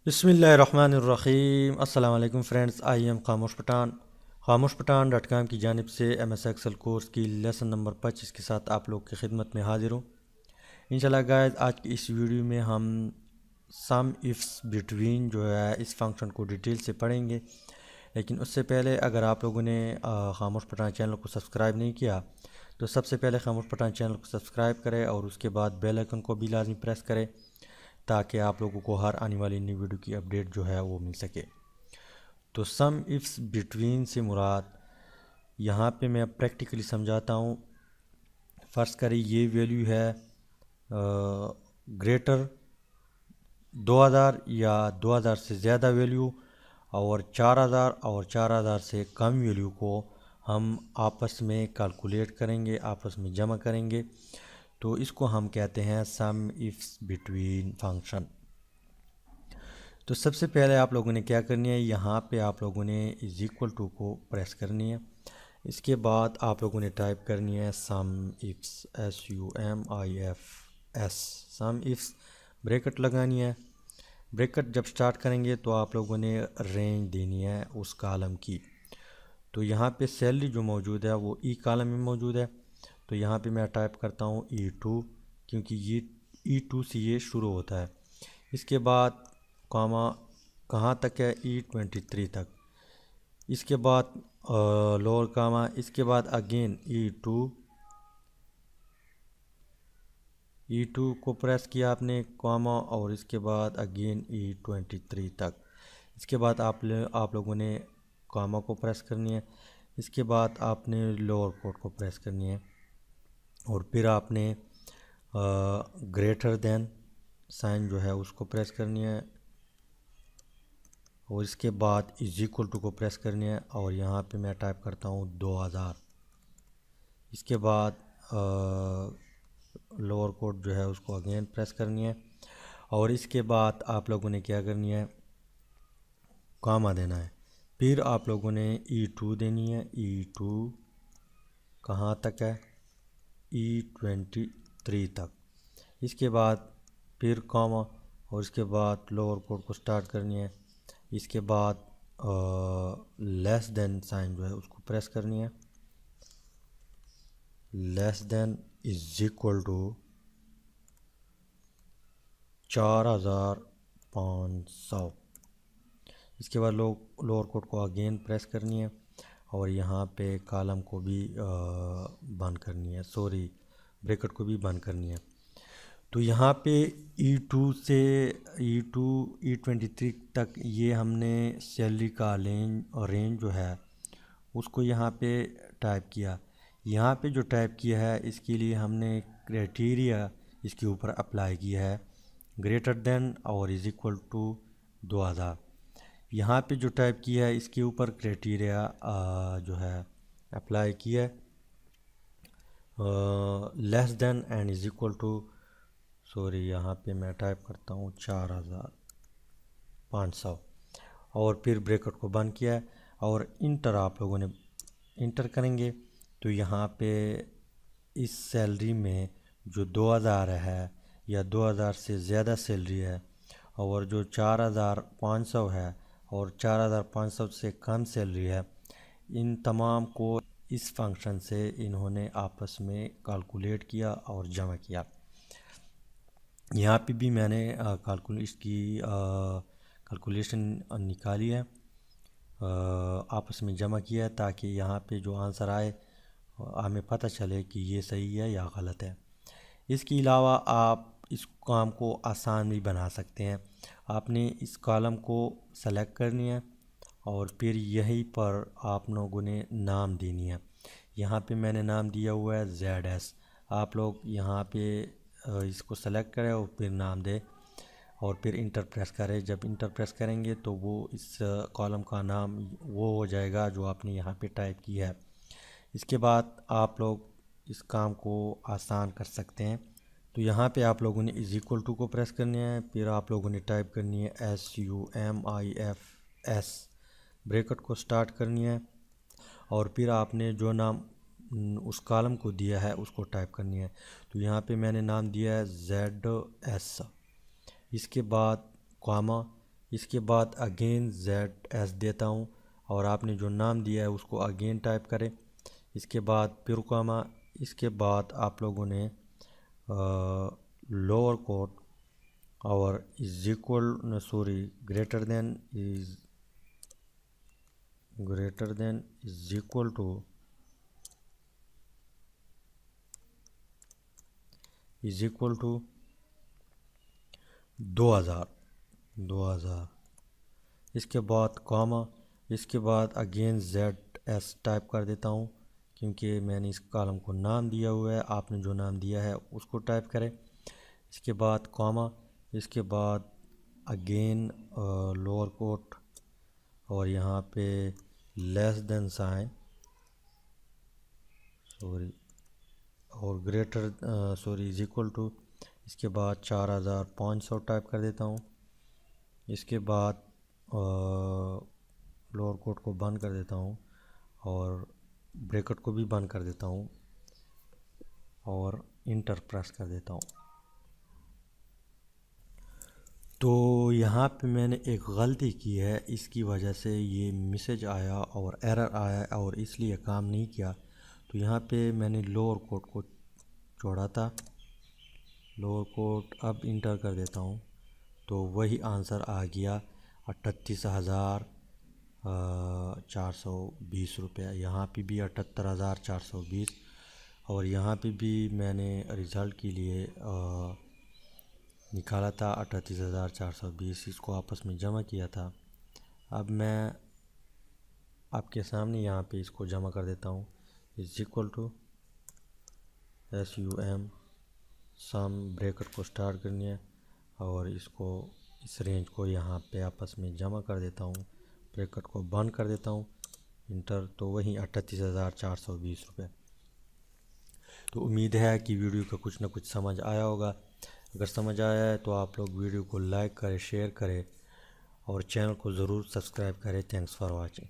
बिस्मिल्लाहिर्रहमानिर्रहीम। अस्सलाम वालेकुम फ्रेंड्स, आई एम खामोश पठान की जानिब से MS एक्सेल कोर्स की लेसन नंबर 25 के साथ आप लोग की खिदमत में हाजिर हूँ। इंशाल्लाह गाइस, आज की इस वीडियो में हम सम इफ्स बिटवीन जो है इस फंक्शन को डिटेल से पढ़ेंगे। लेकिन उससे पहले अगर आप लोगों ने खामोश पठान चैनल को सब्सक्राइब नहीं किया तो सबसे पहले खामोश पठान चैनल को सब्सक्राइब करें और उसके बाद बेल आइकन को भी लाजमी प्रेस करें ताकि आप लोगों को हर आने वाली नई वीडियो की अपडेट जो है वो मिल सके। तो सम इफ्स बिटवीन से मुराद यहाँ पे मैं प्रैक्टिकली समझाता हूँ। फ़र्ज़ करें ये वैल्यू है ग्रेटर 2000 या 2000 से ज़्यादा वैल्यू, और 4000 और 4000 से कम वैल्यू को हम आपस में कैलकुलेट करेंगे, आपस में जमा करेंगे। तो इसको हम कहते हैं सम इफ्स बिटवीन फंक्शन। तो सबसे पहले आप लोगों ने क्या करनी है, यहाँ पे आप लोगों ने इज इक्वल टू को प्रेस करनी है। इसके बाद आप लोगों ने टाइप करनी है सम इफ्स, SUMIFS, सम इफ्स, ब्रैकेट लगानी है। ब्रैकेट जब स्टार्ट करेंगे तो आप लोगों ने रेंज देनी है उस कॉलम की। तो यहाँ पे सैलरी जो मौजूद है वो कॉलम में मौजूद है। तो यहाँ पे मैं टाइप करता हूँ E2, क्योंकि ये E2 से ये शुरू होता है। इसके बाद कॉमा कहाँ तक है, E23 तक। इसके बाद लोअर कामा, इसके बाद अगेन E2 को प्रेस किया आपने कॉमा, और इसके बाद अगेन E23 तक। इसके बाद आप लोगों ने कॉमा को प्रेस करनी है। इसके बाद आपने लोअर कोड को प्रेस करनी है, और फिर आपने ग्रेटर देन साइन जो है उसको प्रेस करनी है, और इसके बाद इज इक्वल टू को प्रेस करनी है, और यहाँ पे मैं टाइप करता हूँ 2000। इसके बाद लोअर कोड जो है उसको अगेन प्रेस करनी है, और इसके बाद आप लोगों ने क्या करनी है, कॉमा देना है। फिर आप लोगों ने E2 देनी है। E2 कहाँ तक है, E23 तक। इसके बाद फिर कॉमा, और इसके बाद लोअर कोड को स्टार्ट करनी है। इसके बाद लेस देन साइन जो है उसको प्रेस करनी है। Less than is equal to 4500। इसके बाद लोअर कोड को अगेन प्रेस करनी है, और यहाँ पे कॉलम को भी बंद करनी है, सॉरी ब्रैकेट को भी बंद करनी है। तो यहाँ पे E2 से E23 तक ये हमने सैलरी का रेंज जो है उसको यहाँ पे टाइप किया। यहाँ पे जो टाइप किया है इसके लिए हमने क्राइटेरिया इसके ऊपर अप्लाई किया है, ग्रेटर देन और इज इक्वल टू 2000। यहाँ पे जो टाइप किया है इसके ऊपर क्राइटेरिया जो है अप्लाई किया है less than and is equal to, sorry यहाँ पे मैं टाइप करता हूँ 4500, और फिर ब्रैकेट को बंद किया है, और इंटर आप लोगों ने इंटर करेंगे। तो यहाँ पे इस सैलरी में जो 2000 है या 2000 से ज़्यादा सैलरी है, और जो 4500 है और 4500 से कम सैलरी है, इन तमाम को इस फंक्शन से इन्होंने आपस में कैलकुलेट किया और जमा किया। यहाँ पे भी मैंने कैलकुलेशन निकाली है, आपस में जमा किया है, ताकि यहाँ पे जो आंसर आए हमें पता चले कि ये सही है या गलत है। इसके अलावा आप इस काम को आसान भी बना सकते हैं। आपने इस कॉलम को सेलेक्ट करनी है, और फिर यहीं पर आप लोगों ने नाम देनी है। यहाँ पे मैंने नाम दिया हुआ है ZS। आप लोग यहाँ पे इसको सेलेक्ट करें और फिर नाम दें, और फिर इंटर प्रेस करें। जब इंटर प्रेस करेंगे तो वो इस कॉलम का नाम वो हो जाएगा जो आपने यहाँ पे टाइप किया है। इसके बाद आप लोग इस काम को आसान कर सकते हैं। तो यहाँ पे आप लोगों ने इज इक्वल टू को प्रेस करनी है, फिर आप लोगों ने टाइप करनी है SUMIFS, ब्रैकेट को स्टार्ट करनी है, और फिर आपने जो नाम उस कॉलम को दिया है उसको टाइप करनी है। तो यहाँ पे मैंने नाम दिया है ZS। इसके बाद कॉमा, इसके बाद अगेन ZS देता हूँ और आपने जो नाम दिया है उसको अगेन टाइप करें। इसके बाद फिर कॉमा, इसके बाद आप लोगों ने लोअर कोट और is equal greater than is equal to 2000। इसके बाद कॉमा, इसके बाद अगेन ZS टाइप कर देता हूँ क्योंकि मैंने इस कॉलम को नाम दिया हुआ है। आपने जो नाम दिया है उसको टाइप करें। इसके बाद कॉमा, इसके बाद अगेन लोअर कोट और यहाँ पे लेस देन साइन और ग्रेटर इज इक्वल टू, इसके बाद 4500 टाइप कर देता हूँ। इसके बाद लोअर कोट को बंद कर देता हूँ और ब्रैकेट को भी बंद कर देता हूँ और इंटर प्रेस कर देता हूँ। तो यहाँ पे मैंने एक गलती की है, इसकी वजह से ये मैसेज आया और एरर आया और इसलिए काम नहीं किया। तो यहाँ पे मैंने लोअर कोट को जोड़ा था, लोअर कोट अब इंटर कर देता हूँ तो वही आंसर आ गया 38,420 रुपये। यहाँ पे भी 78,420 और यहाँ पे भी मैंने रिज़ल्ट के लिए निकाला था 38,420, इसको आपस में जमा किया था। अब मैं आपके सामने यहाँ पे इसको जमा कर देता हूँ। Is equal to SUM sum, bracket को स्टार्ट करनी है और इसको इस रेंज को यहाँ पे आपस में जमा कर देता हूँ, ब्रैकेट को बंद कर देता हूँ, इंटर, तो वही 38,420 रुपये। तो उम्मीद है कि वीडियो का कुछ ना कुछ समझ आया होगा। अगर समझ आया है तो आप लोग वीडियो को लाइक करें, शेयर करें और चैनल को ज़रूर सब्सक्राइब करें। Thanks for watching.